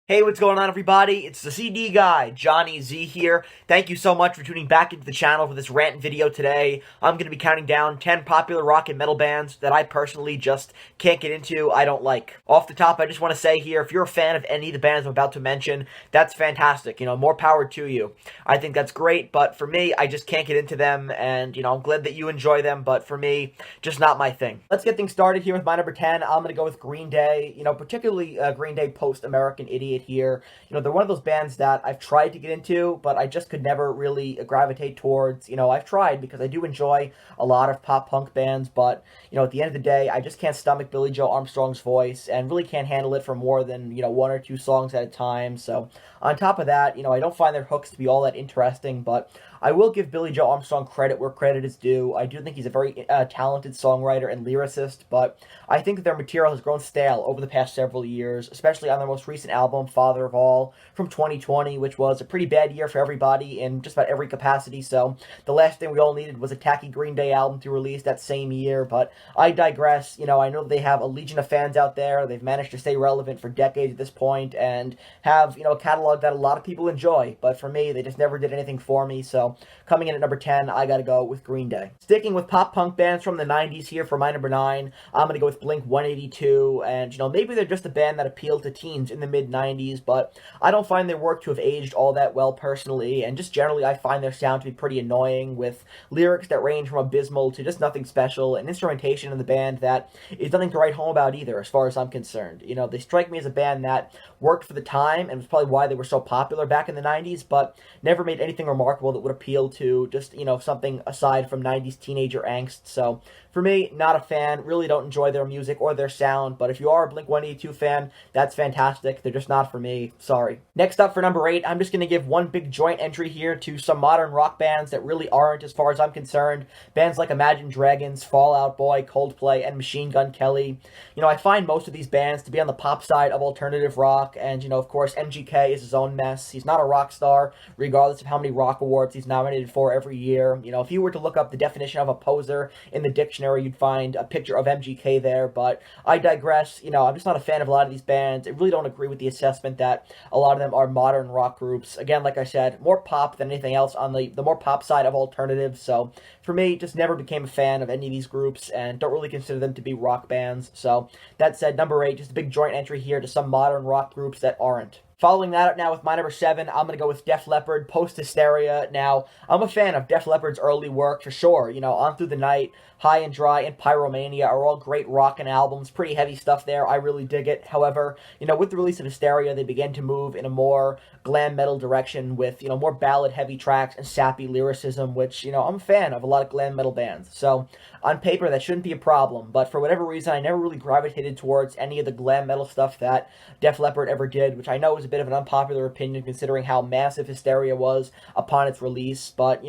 Hey, what's going on, everybody? It's the CD guy, Johnny Z here. Thank you so much for tuning back into the channel for this rant video today. I'm going to be counting down 10 popular rock and metal bands that I personally just can't get into, I don't like. Off the top, I just want to say here, if you're a fan of any of the bands I'm about to mention, that's fantastic. More power to you. I think that's great, but for me, I just can't get into them, and, I'm glad that you enjoy them, but for me, just not my thing. Let's get things started here with my number 10. I'm going to go with Green Day, particularly Green Day Post-American Idiot here. They're one of those bands that I've tried to get into, but I just could never really gravitate towards. I've tried because I do enjoy a lot of pop punk bands, but, at the end of the day, I just can't stomach Billy Joe Armstrong's voice and really can't handle it for more than, one or two songs at a time. So, on top of that, I don't find their hooks to be all that interesting, but I will give Billy Joe Armstrong credit where credit is due. I do think he's a very talented songwriter and lyricist, but I think that their material has grown stale over the past several years, especially on their most recent album, Father of All, from 2020, which was a pretty bad year for everybody in just about every capacity. So the last thing we all needed was a tacky Green Day album to release that same year, but I digress. I know they have a legion of fans out there. They've managed to stay relevant for decades at this point and have, a catalog that a lot of people enjoy, but for me, they just never did anything for me. So coming in at number 10, I gotta go with Green Day. Sticking with pop punk bands from the 90s here for my number 9, I'm gonna go with Blink 182, and maybe they're just a band that appealed to teens in the mid 90s, but I don't find their work to have aged all that well personally, and just generally I find their sound to be pretty annoying, with lyrics that range from abysmal to just nothing special, and instrumentation in the band that is nothing to write home about either, as far as I'm concerned. They strike me as a band that worked for the time, and was probably why they were so popular back in the 90s, but never made anything remarkable that would appeal to just, something aside from 90s teenager angst. So for me, not a fan, really don't enjoy their music or their sound, but if you are a Blink-182 fan, that's fantastic. They're just not for me, sorry. Next up for number 8, I'm just going to give one big joint entry here to some modern rock bands that really aren't, as far as I'm concerned. Bands like Imagine Dragons, Fall Out Boy, Coldplay, and Machine Gun Kelly. I find most of these bands to be on the pop side of alternative rock, and, of course, MGK is his own mess. He's not a rock star, regardless of how many rock awards he's nominated for every year. If you were to look up the definition of a poser in the dictionary, you'd find a picture of MGK there, but I digress. I'm just not a fan of a lot of these bands. I really don't agree with the assessment that a lot of them are modern rock groups. Again, like I said, more pop than anything else on the more pop side of alternatives, so for me, just never became a fan of any of these groups and don't really consider them to be rock bands. So that said, number 8, just a big joint entry here to some modern rock groups that aren't. Following that up now with my number 7, I'm going to go with Def Leppard, Post Hysteria. Now, I'm a fan of Def Leppard's early work for sure. On Through the Night, High and Dry, and Pyromania are all great rockin' albums. Pretty heavy stuff there. I really dig it. However, with the release of Hysteria, they began to move in a more glam metal direction with, more ballad-heavy tracks and sappy lyricism, which, I'm a fan of a lot of glam metal bands. So, on paper, that shouldn't be a problem, but for whatever reason, I never really gravitated towards any of the glam metal stuff that Def Leppard ever did, which I know is a bit of an unpopular opinion considering how massive Hysteria was upon its release, but,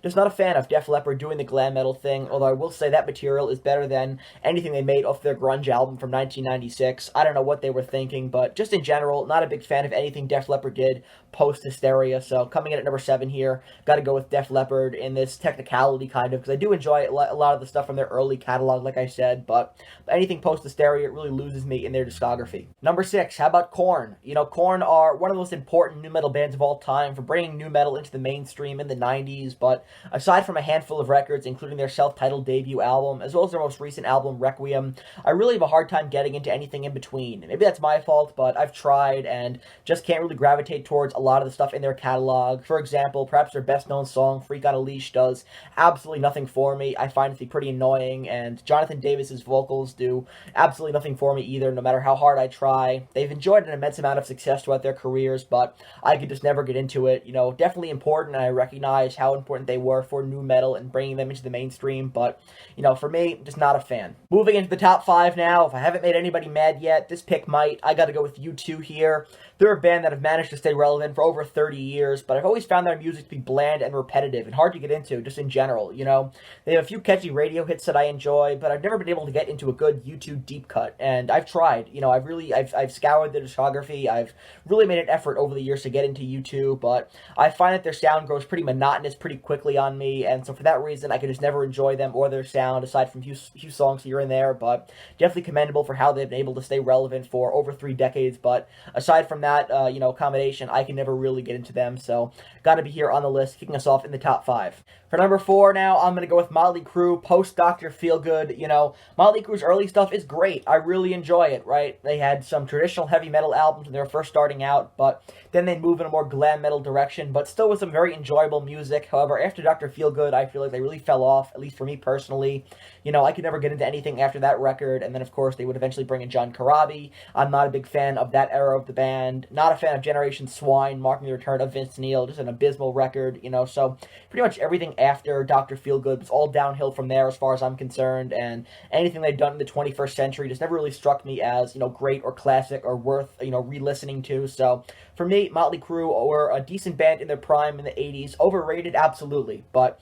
just not a fan of Def Leppard doing the glam metal thing, although I will say that material is better than anything they made off their grunge album from 1996. I don't know what they were thinking, but just in general, not a big fan of anything Def Leppard did post-Hysteria, so coming in at number 7 here, gotta go with Def Leppard in this technicality kind of, because I do enjoy a lot of the stuff from their early catalog, like I said, but anything post-Hysteria really loses me in their discography. Number 6, how about KoRn? KoRn are one of the most important nu metal bands of all time for bringing nu metal into the mainstream in the 90s, but aside from a handful of records, including their self-titled debut album, as well as their most recent album, Requiem, I really have a hard time getting into anything in between. Maybe that's my fault, but I've tried and just can't really gravitate towards a lot of the stuff in their catalog. For example, perhaps their best-known song, Freak on a Leash, does absolutely nothing for me. I find it to be pretty annoying, and Jonathan Davis's vocals do absolutely nothing for me either, no matter how hard I try. They've enjoyed an immense amount of success throughout their careers, but I could just never get into it. Definitely important, and I recognize how important they were for nu metal and bringing them into the mainstream, but, for me, just not a fan. Moving into the top 5 now, if I haven't made anybody mad yet, this pick might. I gotta go with U2 here. They're a band that have managed to stay relevant for over 30 years, but I've always found their music to be bland and repetitive and hard to get into, just in general, They have a few catchy radio hits that I enjoy, but I've never been able to get into a good U2 deep cut, and I've tried. I've scoured their discography. I've really made an effort over the years to get into U2, but I find that their sound grows pretty monotonous pretty quickly on me, and so for that reason, I could just never enjoy them or their sound, aside from a few songs here and there, but definitely commendable for how they've been able to stay relevant for over 3 decades, but aside from that, combination, I can never really get into them, so gotta be here on the list, kicking us off in the top 5. For number 4 now, I'm gonna go with Motley Crue, post-Dr. Feelgood. Motley Crue's early stuff is great. I really enjoy it, right? They had some traditional heavy metal albums when they were first starting out, but then they move in a more glam metal direction, but still with some very enjoyable music. However, after Dr. Feelgood, I feel like they really fell off, at least for me personally. I could never get into anything after that record, and then, of course, they would eventually bring in John Corabi. I'm not a big fan of that era of the band. Not a fan of Generation Swine, marking the return of Vince Neil, just an abysmal record, so pretty much everything after Dr. Feelgood was all downhill from there as far as I'm concerned, and anything they've done in the 21st century just never really struck me as, great or classic or worth, re-listening to. So for me, Motley Crue were a decent band in their prime in the 80s. Overrated, absolutely, but,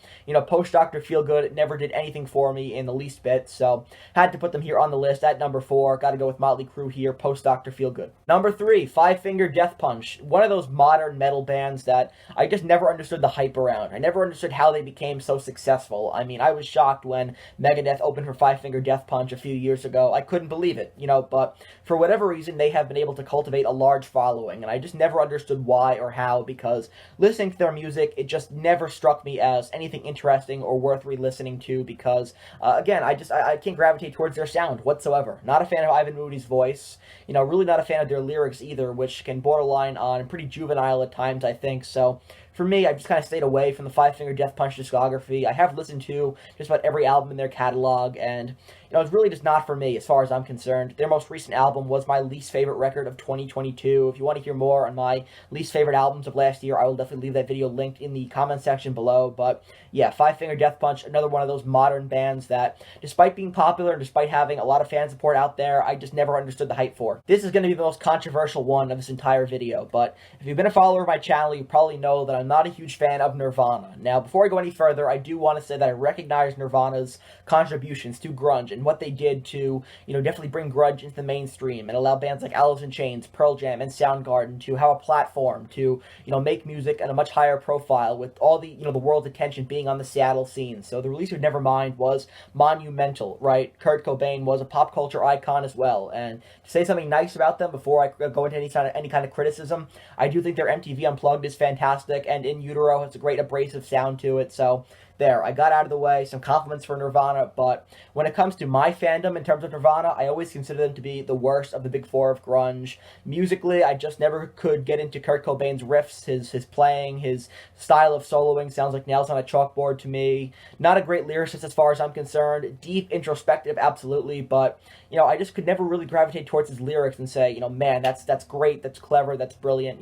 post Dr. Feelgood never did anything for me in the least bit, so had to put them here on the list at number 4. Gotta go with Motley Crue here, post Dr. Feelgood. Number 3, Five Finger Death Punch. One of those modern metal bands that I just never understood the hype around. I never understood how they became so successful. I mean, I was shocked when Megadeth opened for Five Finger Death Punch a few years ago. I couldn't believe it, but for whatever reason, they have been able to cultivate a large following, and I just never understood why or how, because listening to their music, it just never struck me as anything interesting or worth re-listening to, because, again, I can't gravitate towards their sound whatsoever. Not a fan of Ivan Moody's voice, really not a fan of their lyrics either, which can borderline on pretty juvenile at times, I think, so for me, I just kind of stayed away from the Five Finger Death Punch discography. I have listened to just about every album in their catalog, and it's really just not for me as far as I'm concerned. Their most recent album was my least favorite record of 2022. If you want to hear more on my least favorite albums of last year, I will definitely leave that video linked in the comment section below. But yeah, Five Finger Death Punch, another one of those modern bands that, despite being popular and despite having a lot of fan support out there, I just never understood the hype for. This is going to be the most controversial one of this entire video, but if you've been a follower of my channel, you probably know that I'm not a huge fan of Nirvana. Now, before I go any further, I do want to say that I recognize Nirvana's contributions to grunge and what they did to, definitely bring grunge into the mainstream and allow bands like Alice in Chains, Pearl Jam, and Soundgarden to have a platform to, make music at a much higher profile with all the, the world's attention being on the Seattle scene. So the release of Nevermind was monumental, right? Kurt Cobain was a pop culture icon as well, and to say something nice about them before I go into any kind of criticism, I do think their MTV Unplugged is fantastic, and In Utero has a great abrasive sound to it, so there, I got out of the way, some compliments for Nirvana, but when it comes to my fandom in terms of Nirvana, I always consider them to be the worst of the big four of grunge. Musically, I just never could get into Kurt Cobain's riffs, his playing, his style of soloing sounds like nails on a chalkboard to me. Not a great lyricist as far as I'm concerned. Deep, introspective, absolutely, but, I just could never really gravitate towards his lyrics and say, man, that's great, that's clever, that's brilliant,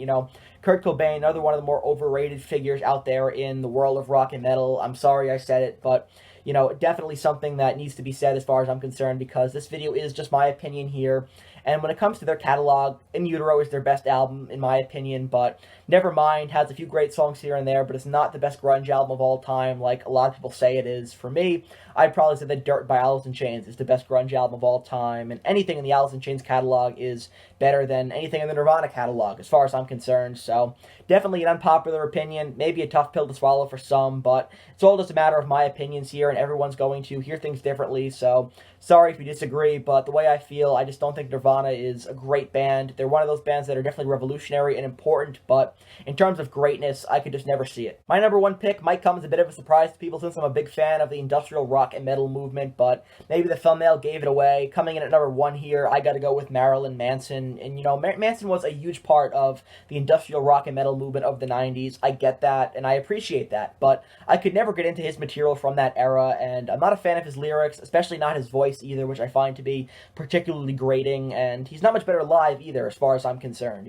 Kurt Cobain, another one of the more overrated figures out there in the world of rock and metal. I'm sorry I said it, but, definitely something that needs to be said as far as I'm concerned, because this video is just my opinion here. And when it comes to their catalog, In Utero is their best album, in my opinion, but Nevermind has a few great songs here and there, but it's not the best grunge album of all time, like a lot of people say it is. For me, I'd probably say that Dirt by Alice in Chains is the best grunge album of all time, and anything in the Alice in Chains catalog is better than anything in the Nirvana catalog, as far as I'm concerned. So, definitely an unpopular opinion, maybe a tough pill to swallow for some, but it's all just a matter of my opinions here, and everyone's going to hear things differently, so sorry if you disagree, but the way I feel, I just don't think Nirvana is a great band. They're one of those bands that are definitely revolutionary and important, but in terms of greatness, I could just never see it. My number 1 pick might come as a bit of a surprise to people since I'm a big fan of the industrial rock and metal movement, but maybe the thumbnail gave it away. Coming in at number 1 here, I gotta go with Marilyn Manson, and Manson was a huge part of the industrial rock and metal movement of the 90s. I get that, and I appreciate that, but I could never get into his material from that era, and I'm not a fan of his lyrics, especially not his voice either, which I find to be particularly grating, and he's not much better live either, as far as I'm concerned,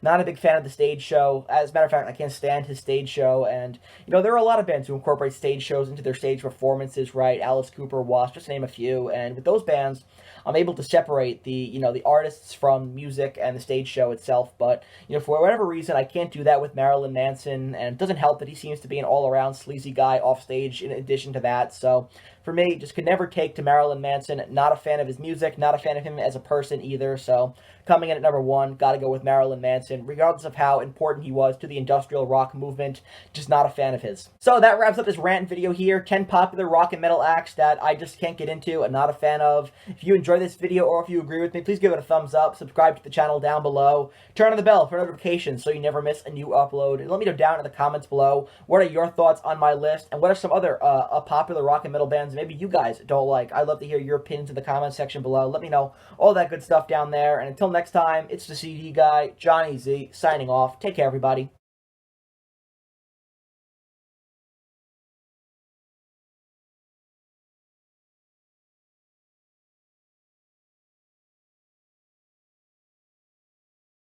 Not a big fan of the stage show. As a matter of fact, I can't stand his stage show, and, there are a lot of bands who incorporate stage shows into their stage performances, right? Alice Cooper, Wasp, just to name a few, and with those bands, I'm able to separate the artists from music and the stage show itself, but, for whatever reason, I can't do that with Marilyn Manson, and it doesn't help that he seems to be an all-around sleazy guy off stage in addition to that, so for me, just could never take to Marilyn Manson. Not a fan of his music, not a fan of him as a person either, so coming in at number 1, gotta go with Marilyn Manson, regardless of how important he was to the industrial rock movement. Just not a fan of his. So that wraps up this rant video here. 10 popular rock and metal acts that I just can't get into and not a fan of. If you enjoy this video or if you agree with me, please give it a thumbs up, subscribe to the channel down below, turn on the bell for notifications so you never miss a new upload, and let me know down in the comments below what are your thoughts on my list and what are some other popular rock and metal bands maybe you guys don't like. I'd love to hear your opinions in the comments section below. Let me know all that good stuff down there, and until next time, it's the CD guy, Johnny Z, signing off. Take care, everybody.